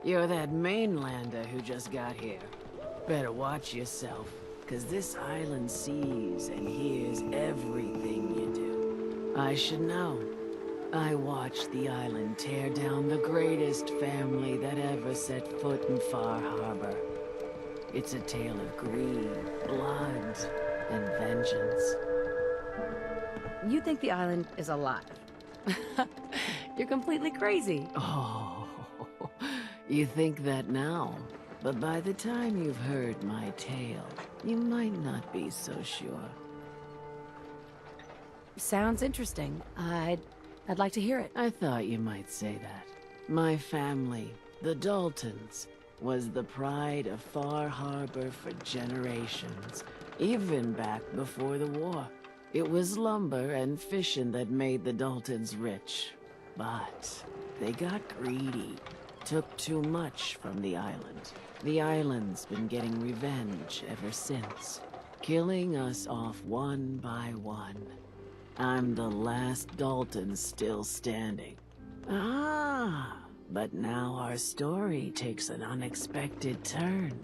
You're that mainlander who just got here. Better watch yourself, 'cause this island sees and hears everything you do. I should know. I watched the island tear down the greatest family that ever set foot in Far Harbor. It's a tale of greed, blood, and vengeance. You think the island is alive? You're completely crazy. Oh, you think that now? But by the time you've heard my tale, you might not be so sure. Sounds interesting. I'd like to hear it. I thought you might say that. My family, the Daltons, was the pride of Far Harbor for generations, even back before the war. It was lumber and fishing that made the Daltons rich. But they got greedy, took too much from the island. The island's been getting revenge ever since, killing us off one by one. I'm the last Dalton still standing. Ah, but now our story takes an unexpected turn.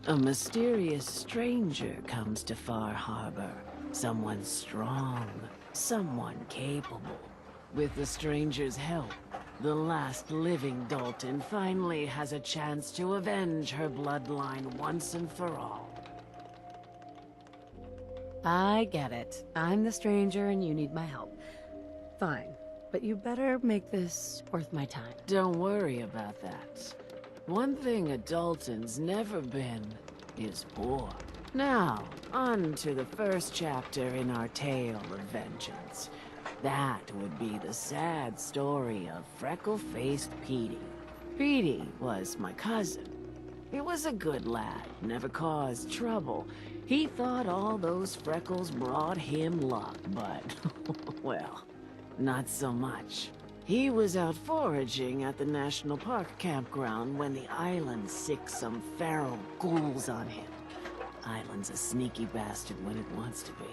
A mysterious stranger comes to Far Harbor. Someone strong, someone capable. With the stranger's help, the last living Dalton finally has a chance to avenge her bloodline once and for all. I get it. I'm the stranger and you need my help. Fine, but you better make this worth my time. Don't worry about that. One thing a Dalton's never been is poor. Now, on to the first chapter in our tale of vengeance. That would be the sad story of freckle-faced Petey. Petey was my cousin. He was a good lad, never caused trouble. He thought all those freckles brought him luck, but, well, not so much. He was out foraging at the National Park campground when the island sicked some feral ghouls on him. Island's a sneaky bastard when it wants to be.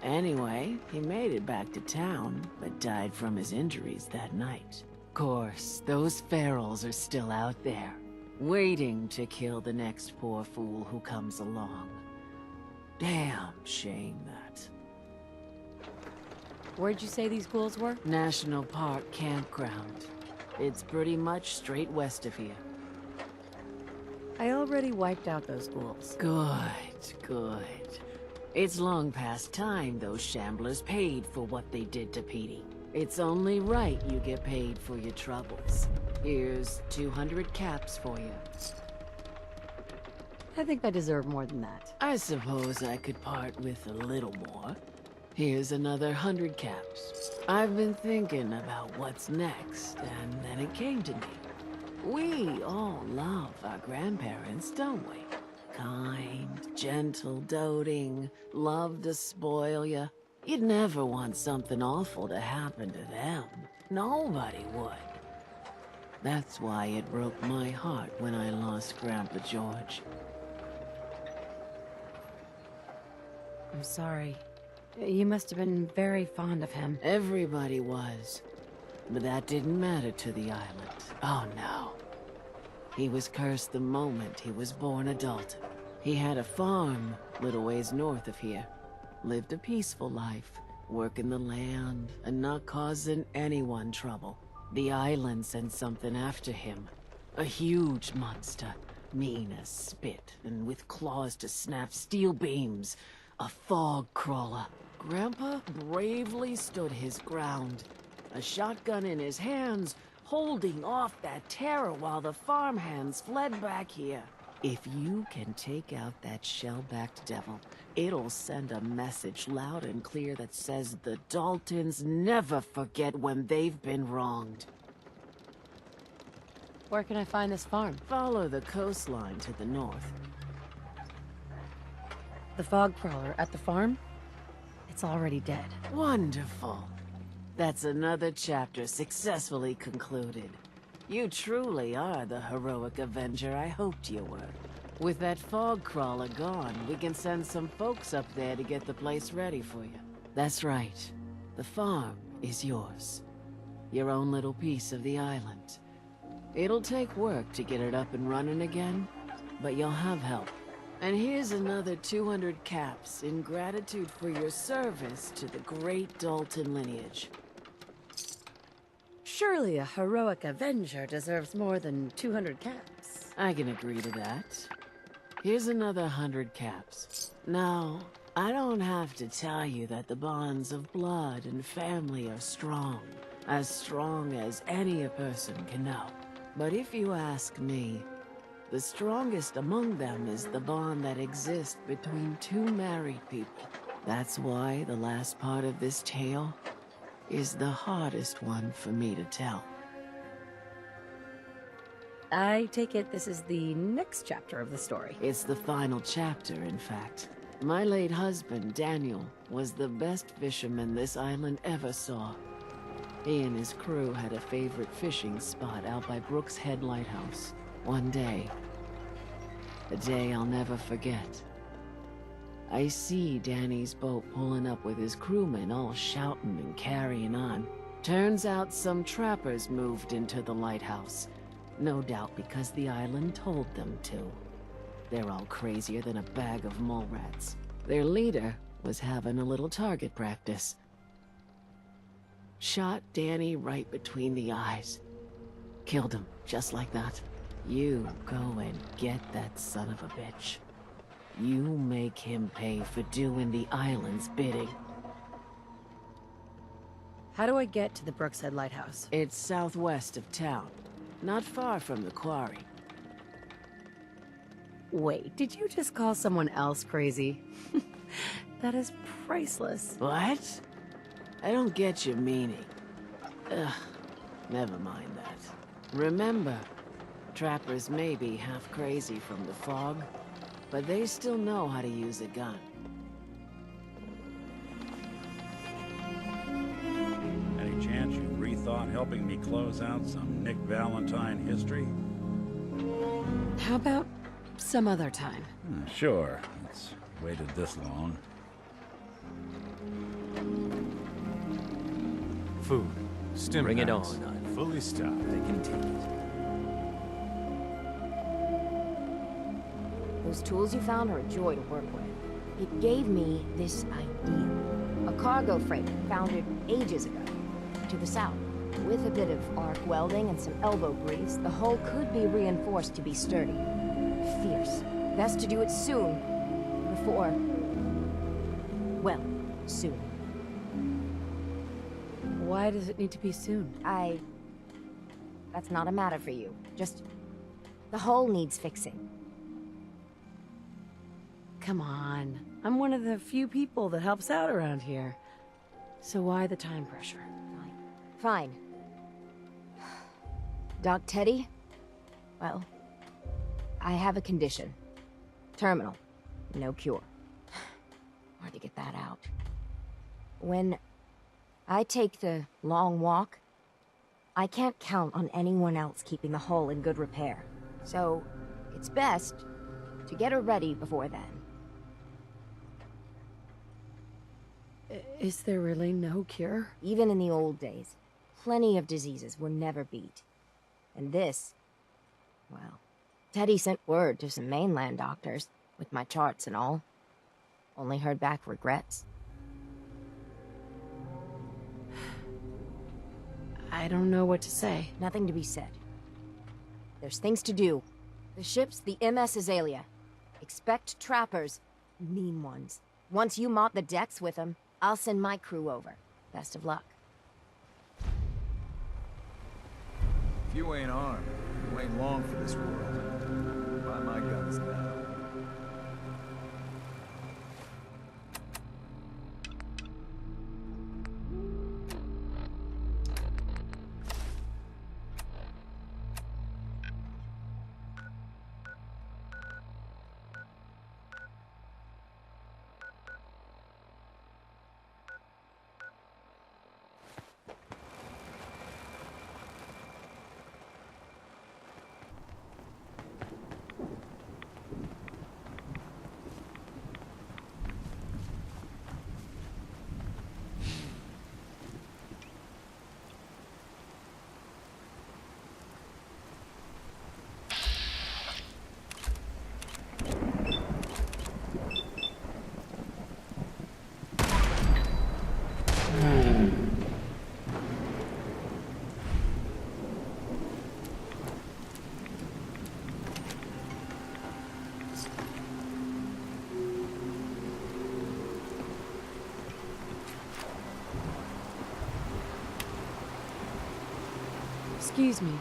Anyway, he made it back to town, but died from his injuries that night. Course, those ferals are still out there, waiting to kill the next poor fool who comes along. Damn shame that. Where'd you say these ghouls were? National Park campground. It's pretty much straight west of here. I already wiped out those ghouls. Good, good. It's long past time those shamblers paid for what they did to Petey. It's only right you get paid for your troubles. Here's 200 caps for you. I think I deserve more than that. I suppose I could part with a little more. Here's another 100 caps. I've been thinking about what's next, and then it came to me. We all love our grandparents, don't we? Kind, gentle, doting, love to spoil ya. You'd never want something awful to happen to them. Nobody would. That's why it broke my heart when I lost Grandpa George. I'm sorry. You must have been very fond of him. Everybody was. But that didn't matter to the island. Oh no. He was cursed the moment he was born a Dalton. He had a farm little ways north of here. Lived a peaceful life, working the land and not causing anyone trouble. The island sent something after him. A huge monster, mean as spit and with claws to snap steel beams. A fog crawler. Grandpa bravely stood his ground, a shotgun in his hands, holding off that terror while the farmhands fled back here. If you can take out that shell-backed devil, it'll send a message loud and clear that says the Daltons never forget when they've been wronged. Where can I find this farm? Follow the coastline to the north. The fog crawler at the farm? It's already dead. Wonderful. That's another chapter successfully concluded. You truly are the heroic Avenger I hoped you were. With that fog crawler gone, we can send some folks up there to get the place ready for you. That's right. The farm is yours. Your own little piece of the island. It'll take work to get it up and running again, but you'll have help. And here's another 200 caps in gratitude for your service to the great Dalton lineage. Surely a heroic Avenger deserves more than 200 caps. I can agree to that. Here's another 100 caps. Now, I don't have to tell you that the bonds of blood and family are strong as any a person can know. But if you ask me, the strongest among them is the bond that exists between two married people. That's why the last part of this tale is the hardest one for me to tell. I take it this is the next chapter of the story. It's the final chapter, in fact. My late husband, Daniel, was the best fisherman this island ever saw. He and his crew had a favorite fishing spot out by Brooks Head Lighthouse. One day, a day I'll never forget, I see Danny's boat pulling up with his crewmen all shouting and carrying on. Turns out some trappers moved into the lighthouse. No doubt because the island told them to. They're all crazier than a bag of mole rats. Their leader was having a little target practice. Shot Danny right between the eyes. Killed him, just like that. You go and get that son of a bitch. You make him pay for doing the island's bidding. How do I get to the Brookshead Lighthouse? It's southwest of town, not far from the quarry. Wait, did you just call someone else crazy? That is priceless. What? I don't get your meaning. Ugh, never mind that. Remember, trappers may be half crazy from the fog, but they still know how to use a gun. Any chance you've rethought helping me close out some Nick Valentine history? How about some other time? Sure. It's waited this long. Food. Stim Bring it packs. on. I'm fully stocked. I can take it. Those tools you found are a joy to work with. It gave me this idea. A cargo freight founded ages ago, to the south. With a bit of arc welding and some elbow grease, the hull could be reinforced to be sturdy. Fierce. Best to do it soon. Before... well, soon. Why does it need to be soon? That's not a matter for you. Just... the hull needs fixing. Come on. I'm one of the few people that helps out around here. So why the time pressure? Fine. Doc Teddy? Well, I have a condition. Terminal. No cure. Hard to get that out. When I take the long walk, I can't count on anyone else keeping the hull in good repair. So, it's best to get her ready before then. Is there really no cure? Even in the old days, plenty of diseases were never beat. And this, well, Teddy sent word to some mainland doctors, with my charts and all. Only heard back regrets. I don't know what to say. Nothing to be said. There's things to do. The ship's the MS Azalea. Expect trappers, mean ones. Once you mop the decks with them, I'll send my crew over. Best of luck. If you ain't armed, you ain't long for this world. Buy my guns now. Excuse me.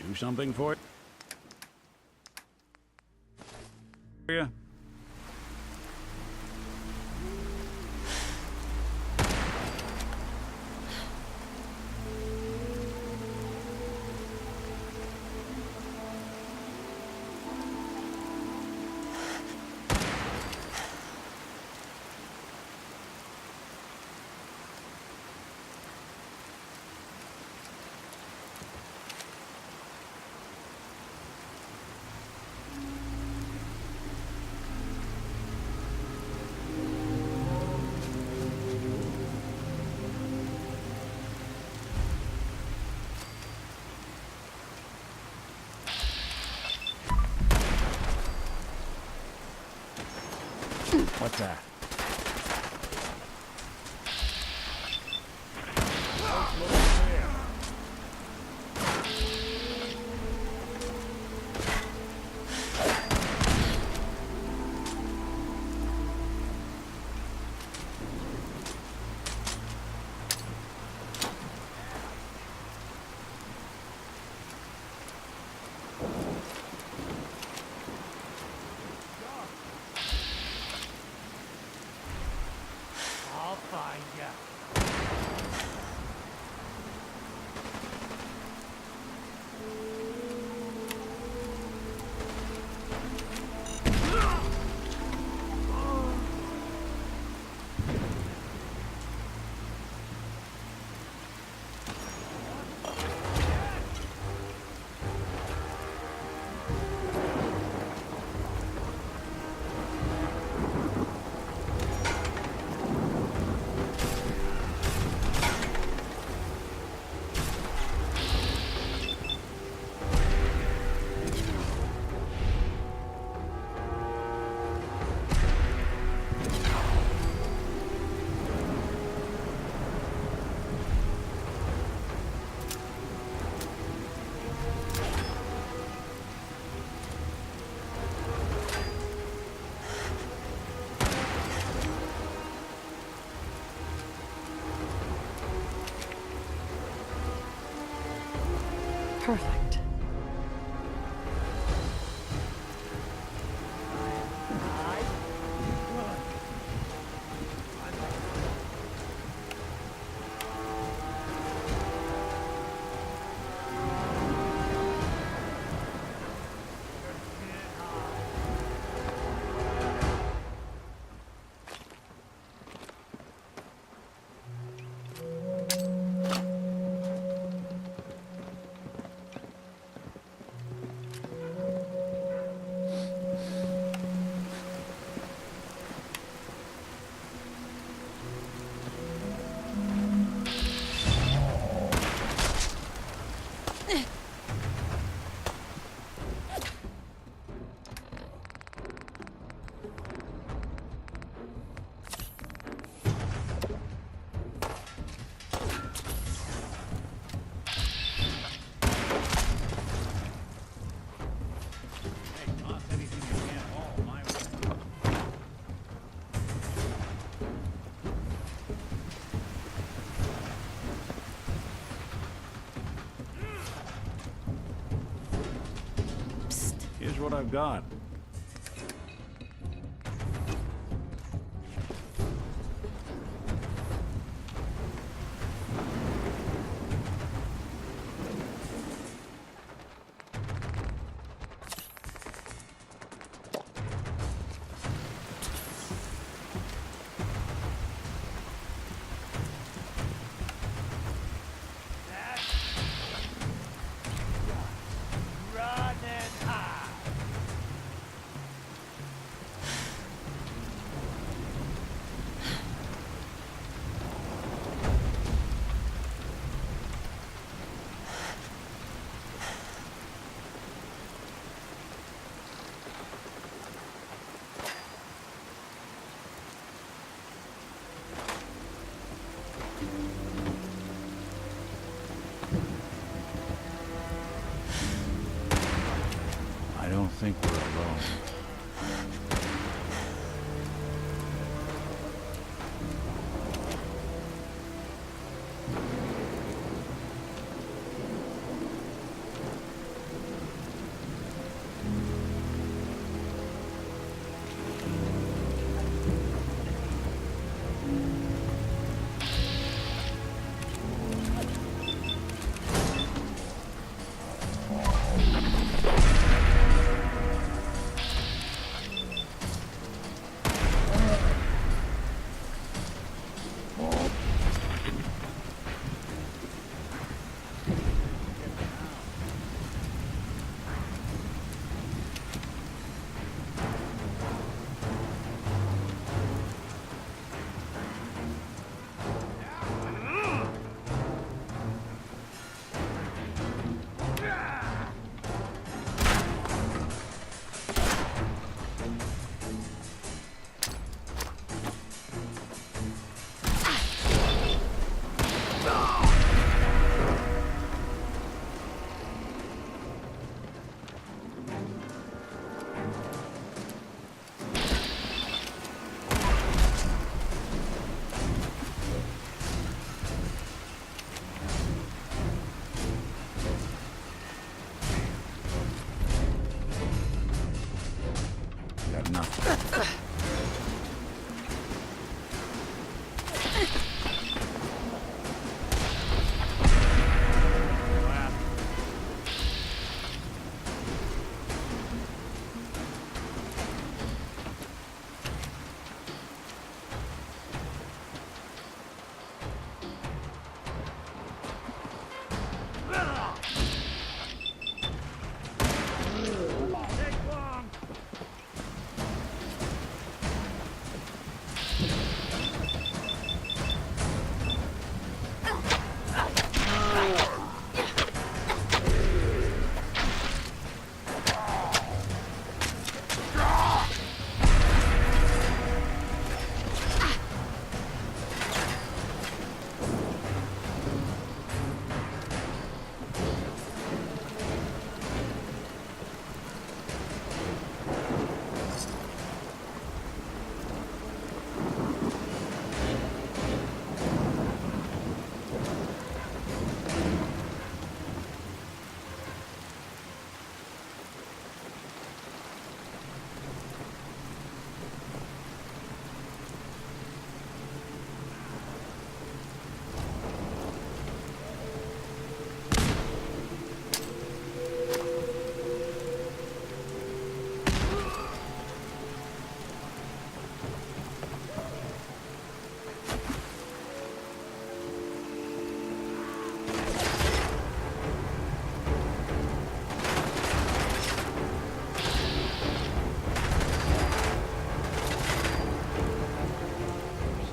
Do something for it? Yeah. What's that? Perfect. Hey, toss anything you can haul my way. Here's what I've got. I don't think we're alone.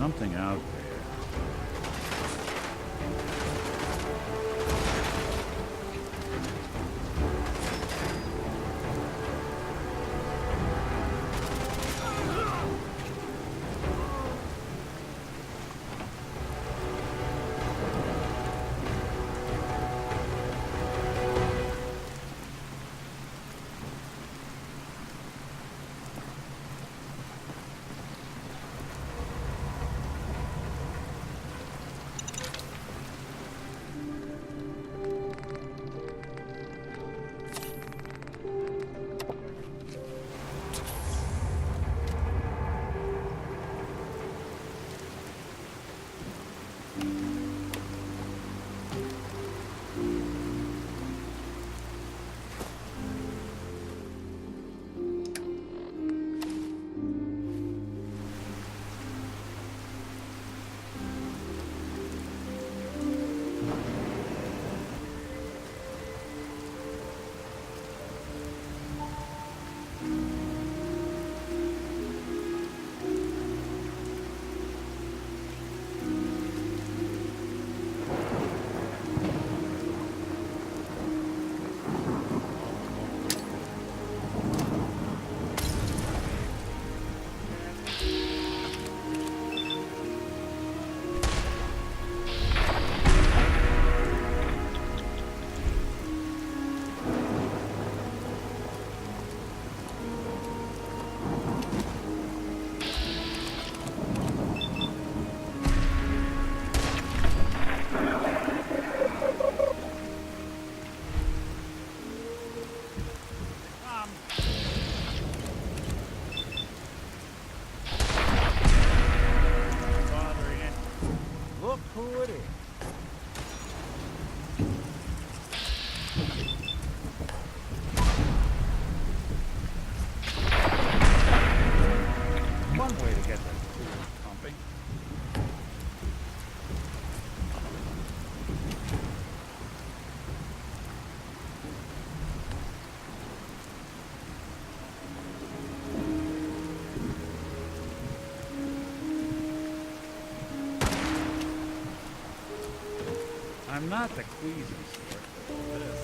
something out there. Look who it is. One way to get the tools pumping. I'm not the queasy sort, but this.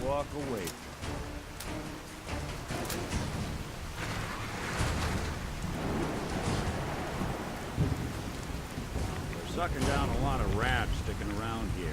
Walk away. They're sucking down a lot of rats sticking around here.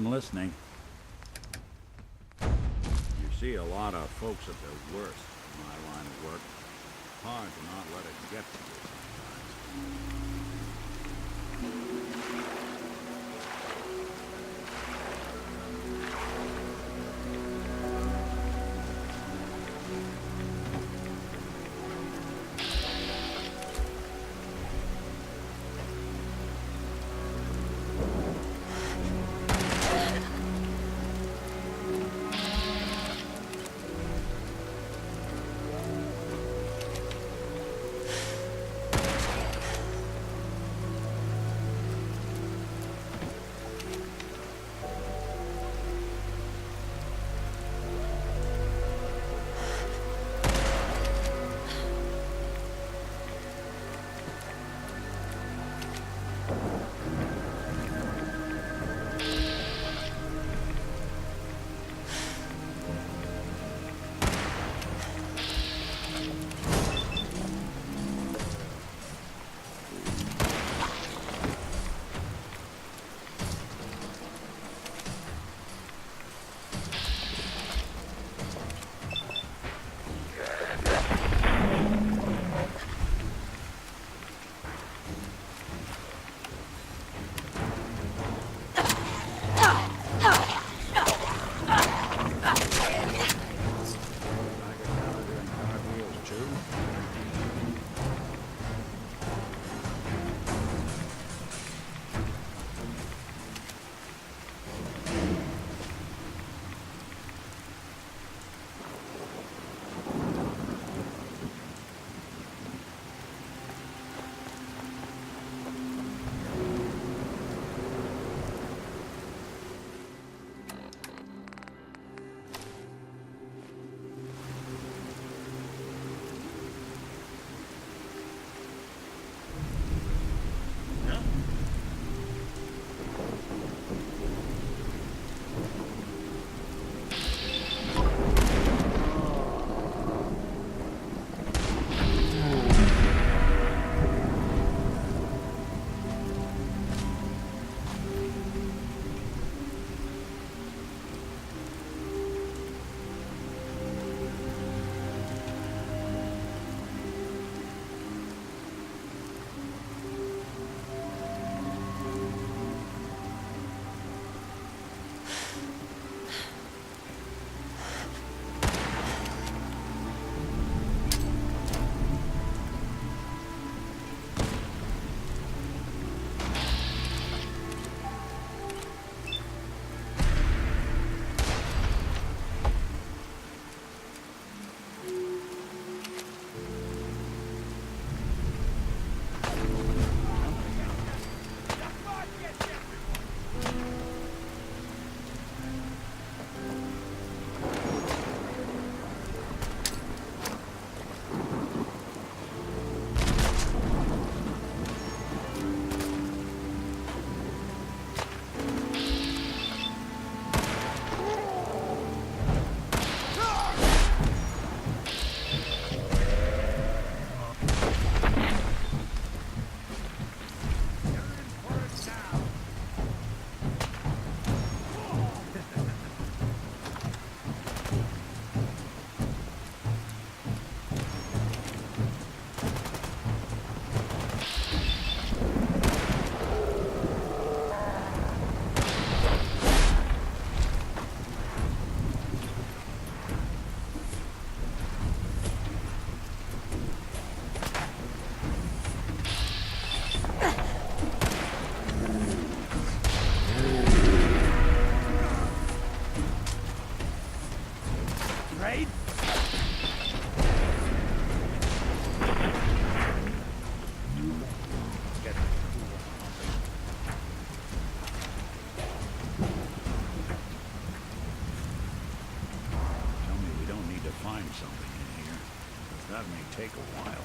I'm listening. You see a lot of folks at their worst in my line of work. Hard to not let it get to you That may take a while.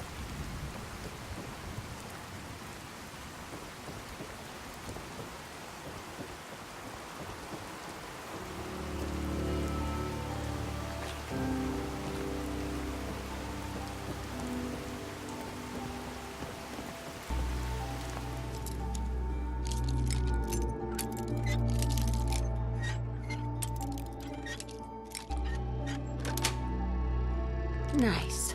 Nice.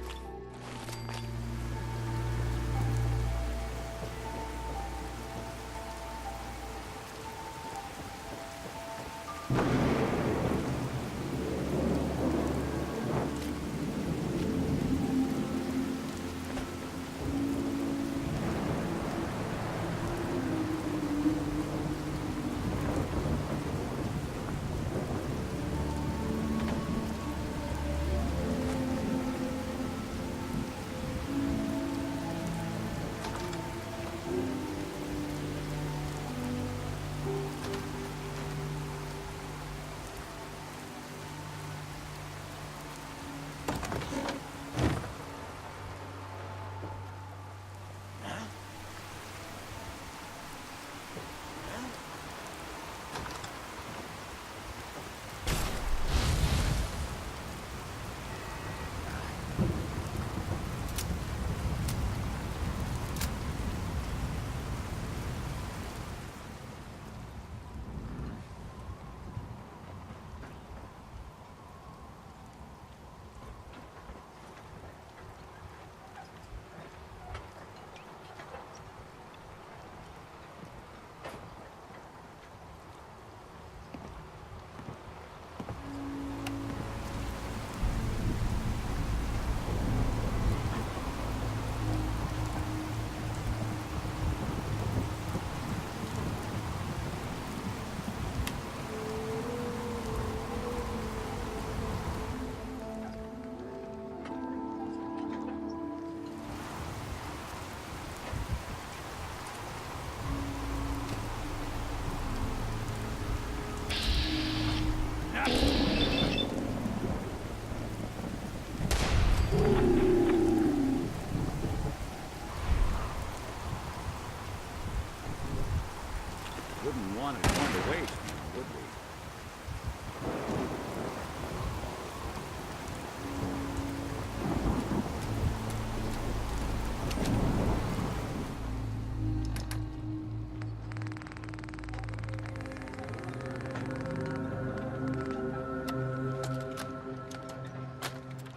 Wouldn't want it going to waste, would we?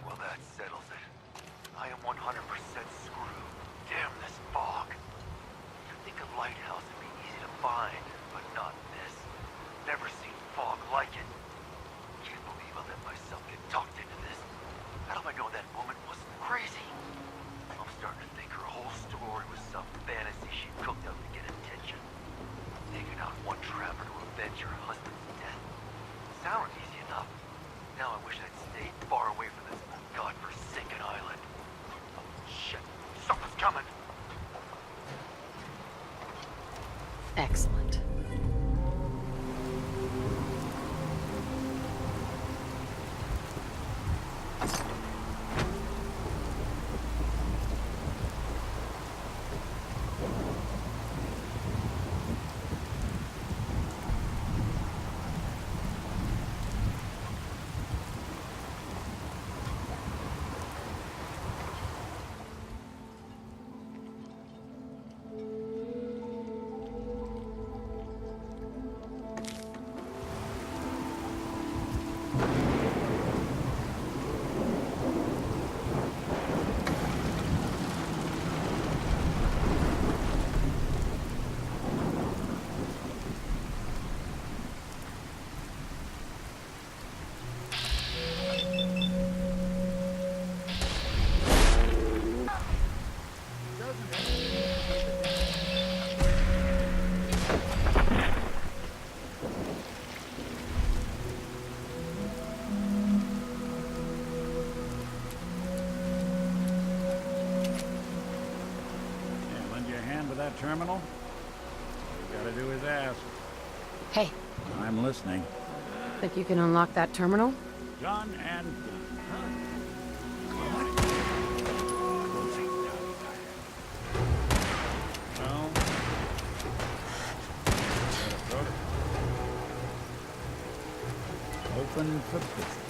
Well, that settles it. I am 100% screwed. Damn this fog. You'd think a lighthouse would be easy to find, but not this. Never seen fog like it. Can't believe I let myself get talked into this. How do I know that woman wasn't crazy? I'm starting to think her whole story was some fantasy she cooked up to get attention. Taking out one trapper to avenge her husband's death. Sounded easy enough. Now I wish I'd stayed far away from this godforsaken island. Shit, something's coming. Excellent. That terminal? All you gotta do is ask. Hey, I'm listening. think you can unlock that terminal? Done and done. open for business.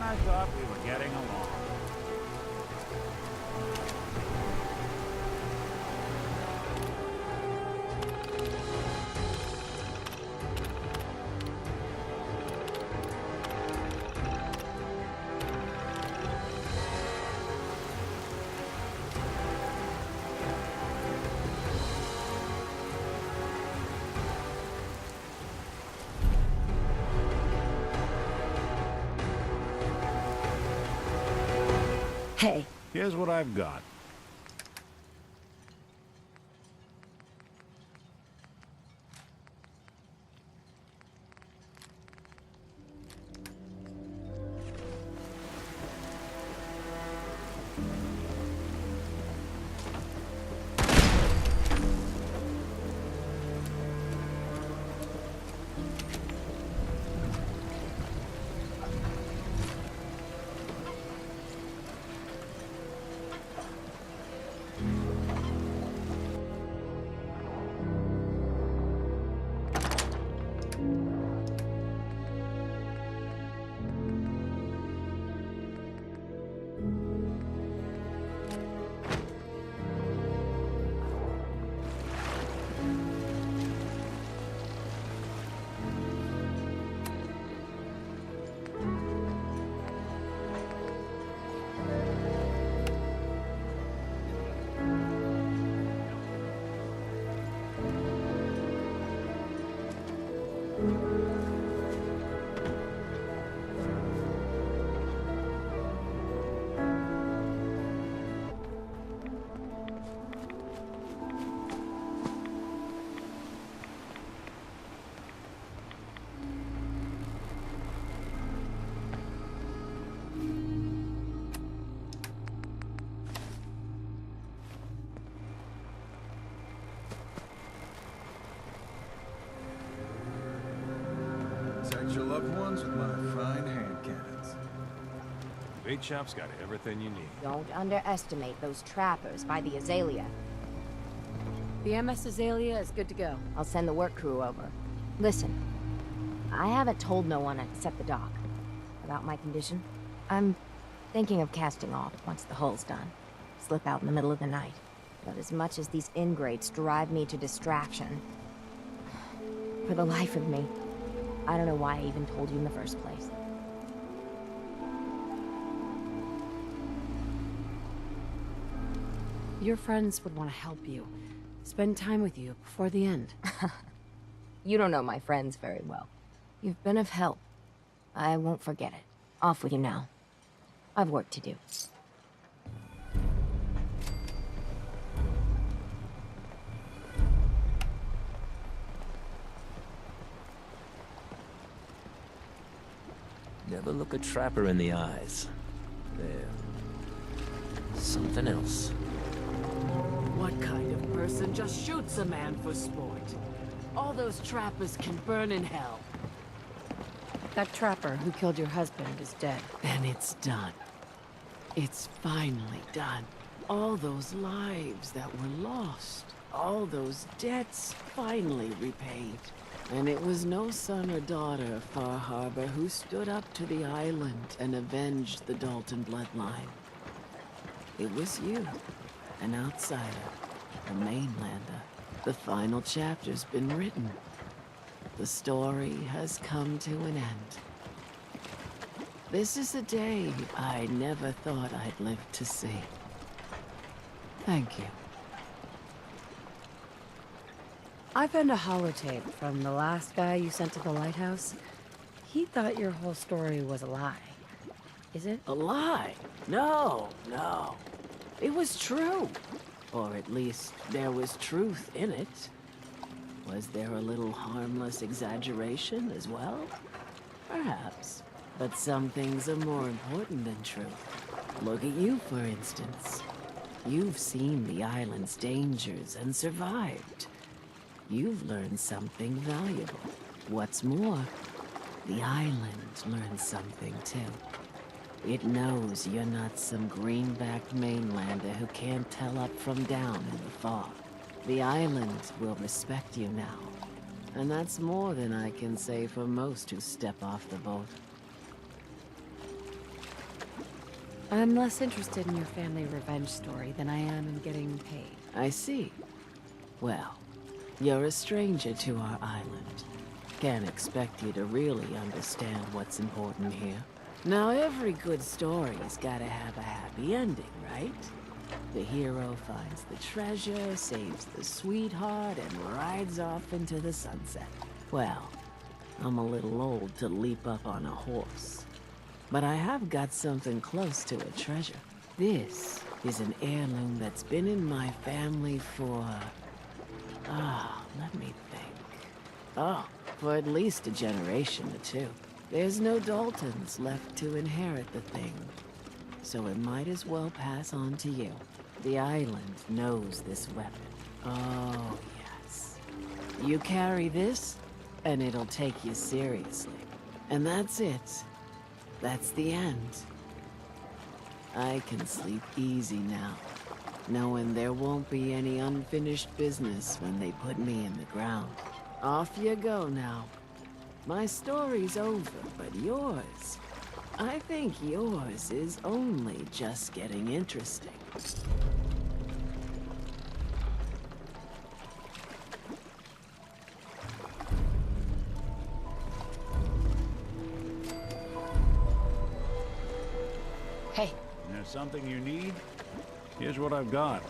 I thought we were getting along. Hey, Here's what I've got. Protect your loved ones with my fine hand cannons. Bait shop's got everything you need. Don't underestimate those trappers by the Azalea. the MS Azalea is good to go. I'll send the work crew over. Listen, I haven't told no one except the doc about my condition. I'm thinking of casting off once the hull's done. Slip out in the middle of the night. But as much as these ingrates drive me to distraction, for the life of me, I don't know why I even told you in the first place. Your friends would want to help you. Spend time with you before the end. You don't know my friends very well. You've been of help. I won't forget it. Off with you now. I've work to do. Never look a trapper in the eyes. There. Something else. What kind of person just shoots a man for sport? All those trappers can burn in hell. That trapper who killed your husband is dead. Then it's done. It's finally done. All those lives that were lost, all those debts finally repaid. And it was no son or daughter of Far Harbor who stood up to the island and avenged the Dalton bloodline. It was you, an outsider, a mainlander. The final chapter's been written. The story has come to an end. This is a day I never thought I'd live to see. Thank you. I found a holotape from the last guy you sent to the lighthouse. He thought your whole story was a lie. Is it? A lie? No, no. It was true. Or at least there was truth in it. Was there a little harmless exaggeration as well? Perhaps. But some things are more important than truth. Look at you, for instance. You've seen the island's dangers and survived. You've learned something valuable. What's more, The island learns something too. It knows you're not some greenback mainlander who can't tell up from down in the fog. The island will respect you now. And that's more than I can say for most who step off the boat. I'm less interested in your family revenge story than I am in getting paid. I see. Well, you're a stranger to our island. Can't expect you to really understand what's important here. Now, every good story's gotta have a happy ending, right? The hero finds the treasure, saves the sweetheart, and rides off into the sunset. Well, I'm a little old to leap up on a horse. But I have got something close to a treasure. This is an heirloom that's been in my family for... let me think. For at least a generation or two. There's no Daltons left to inherit the thing, so it might as well pass on to you. The island knows this weapon. Oh, yes. You carry this, and it'll take you seriously. And that's it. That's the end. I can sleep easy now, knowing there won't be any unfinished business when they put me in the ground. Off you go now. My story's over, but yours... I think yours is only just getting interesting. Hey. There's something you need? Here's what I've got.